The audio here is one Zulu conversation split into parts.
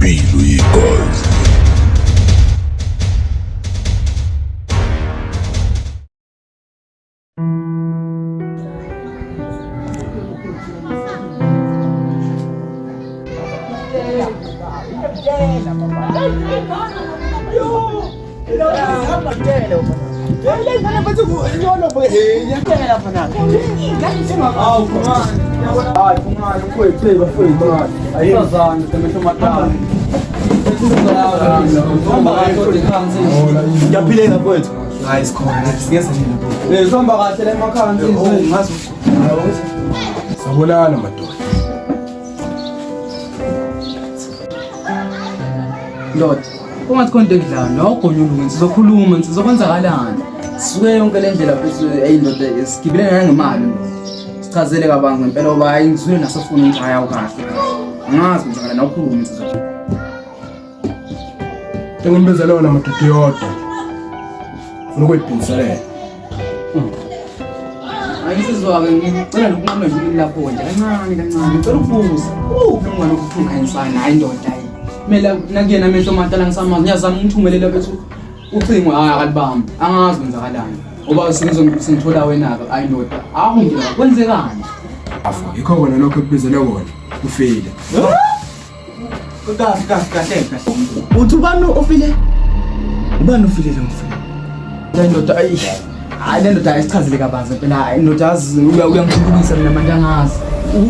impilo yegazi. Ngiyaphilela mfowethu. Hayi sikhona singeza nini? Sihamba kahle la emakhaya ngazi. Sabonana madoda. Ndoda, kungathi khona into ekudlayo nogonyuluka sizokhuluma sizokwenzakalani. Sisuke yonke le ndlela futhi eyindoda sigibelena ngemali. Sichazele kabanzi ngempela oba hayi ngizwile nasofuna umshaya ukahle. Angazi njalo nawukhuluma sizothi. Ngimbeza lona madoda yodwa. Ufuna ukuyibhinzelela. Ayisizwa-ke ngicela lokunqamla nje lapho nje kancane ngicela ukubuza nomngane okufuna khanyisana hayi indoda hayi kumele nakuyena amehlo matala ngisamazi ngiyazama umthumelela bethu ucingo hayi akalibambi angazi kwenzakalani ngoba sengithola wena-ke hayi indoda akunje kwenzekani Yikho kona lokho ekubizele kona ufile. Kahle. Uthi ubani ofile? Ubani ofile lo mfile? le ndoda hayi le ndoda ayisichazele kabanzi phela hayi indoda yazi uyangikhulumisa mina manje angazi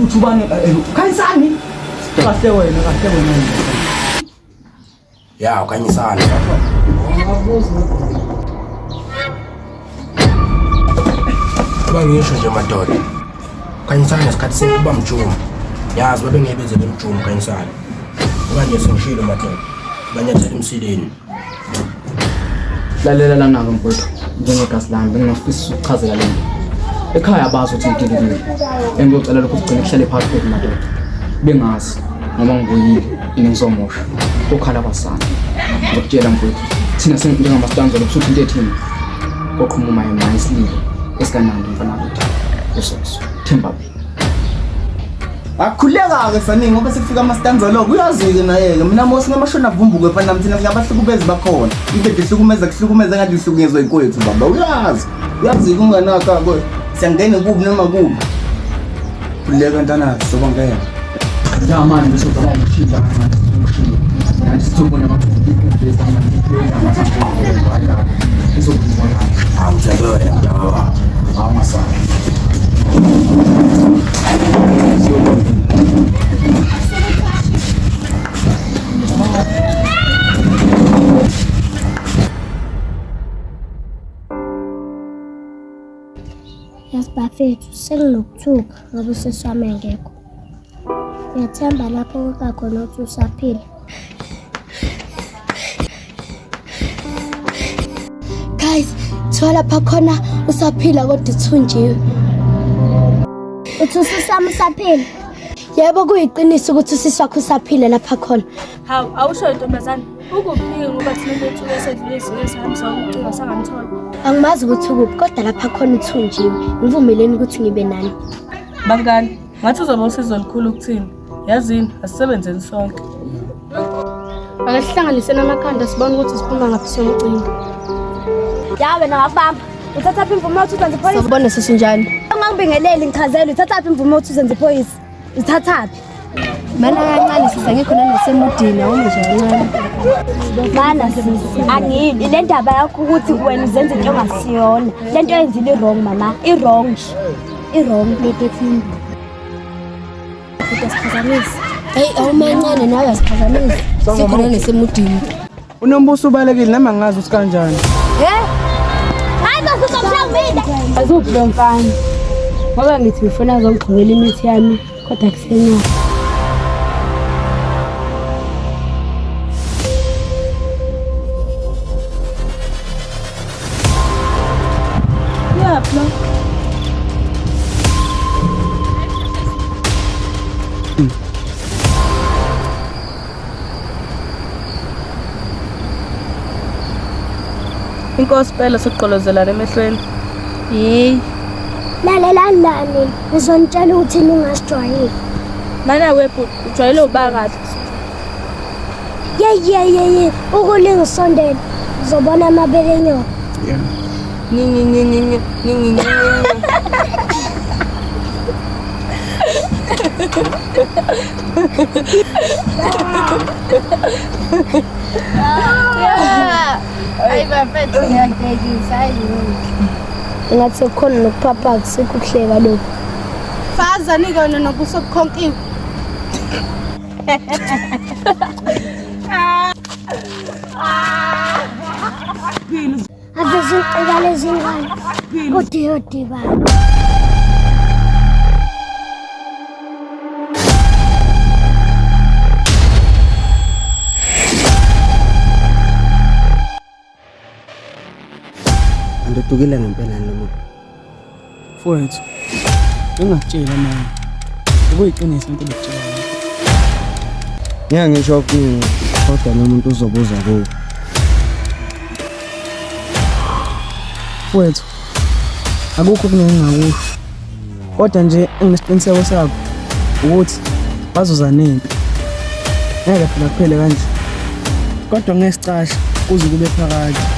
uthi ubani khanyisani kahle wena Ya ukanyisana. Bangisho nje madoda. Ukanyisana ngesikhathi sekuba mjumo. Yazi babe ngebeze bemjumo ukanyisana. Manje sengishilo madoda. Banyathela emsileni. lalela lana mfowethu njengegasi lami bengingafisa ukuchazela le nto ekhaya abazi ukuthi ngidilile engizocela lokho kugcina kuhlale phakathi kwethu madoda bengazi ngoba ngivuyile ngizomosha ukhala kwasana ngokutshela mfowethu thina njengamastanza lokusuthi into ethini koqhumuma yemali isilile esikanandi mfana wethu usoso themba Akukhuleka-ke saningi ngoba sekufika amastanza lokho uyazike naye-ke mina mosi ngamashona avumbuke fana nami thina singabahlukubezi bakhona into kuhlukumeza ngathi ihlukunyezwa inkwethu baba uyazike unganaka-ke siyangena kubi noma kubi khuleka ntanakhe soba ngeke manje bese ubaba ngishila ngathi sithombo namabhiki Yasibafethu senginokuthuka ngoba usesi wami engekho. Ngiyathemba lapho kakhona ukuthi usaphila. Guys, thiwa lapha khona usaphila kodwa ithunjiwe. Uthi usisi wami usaphila? Yebo kuyiqiniso ukuthi usisi wakho usaphila lapha khona. Hawu, awusho ntombazane. Ukuphi ngoba thina bethu esedlule sihambisa umculo sangamthola. Angimazi ukuthi ukuphi kodwa lapha khona uthunjiwe. Ngivumeleni ukuthi ngibe nani. Bangani, ngathi uzoba usizo olukhulu kuthina. Yazini, asisebenzeni sonke. Akasihlanganise namakhanda sibone ukuthi siphuma ngaphi somcimbi. Ya wena ngakubamba. Uthatha imvume ukuthi uzenze iphoyisi. Sawubona sesinjani? Ungangibingeleli ngichazele uthatha imvume ukuthi uzenze iphoyisi. Uthathapi? Mana kancane sisa ngikho nasemudini awumnjani. Mana sisi angili le ndaba yakho ukuthi wena uzenze into engasiyona. Lento yenzile wrong mama, i-wrong. I-wrong letethi. Usiphazamisa. Hey awumencane nawe asiphazamisa. Sikhona nesemudini. Unombuso ubalekile nami angazi ukuthi kanjani. Hayi bazuzomhlawumile. Azubhlo mfana. Ngoba ngithi ngifuna uzongigqibela imithi yami kodwa kusenyanga. Yapla. Inkosi phela soqolozelana emehlweni. Hey. Lalelani lani, ngizonitshela ukuthi ningasijwayeli. Mana wephu ujwayele ubakade. Ye. Ukulingisondela. Uzobona amabele enyoka. Hayi bafethu ngiyadekisa Ngathi khona nokuphapha akusikho ukuhleka lokho. faza nikona nobuso bukhonkiwe. Ave zinqikale zingane. Odi ba. Andidukile ngempela lo muntu. Mfowethu, ngingakutshela manje. Ukuyiqinisa into lokutshela. Ngisho kimi kodwa nomuntu uzobuza kuwe. Mfowethu, akukho kunengingakusho. Kodwa nje enginesiqiniseko sakho ukuthi bazoza nempi. Ngeke phela kuphele kanje. Kodwa ngesicasha kuze kube phakathi.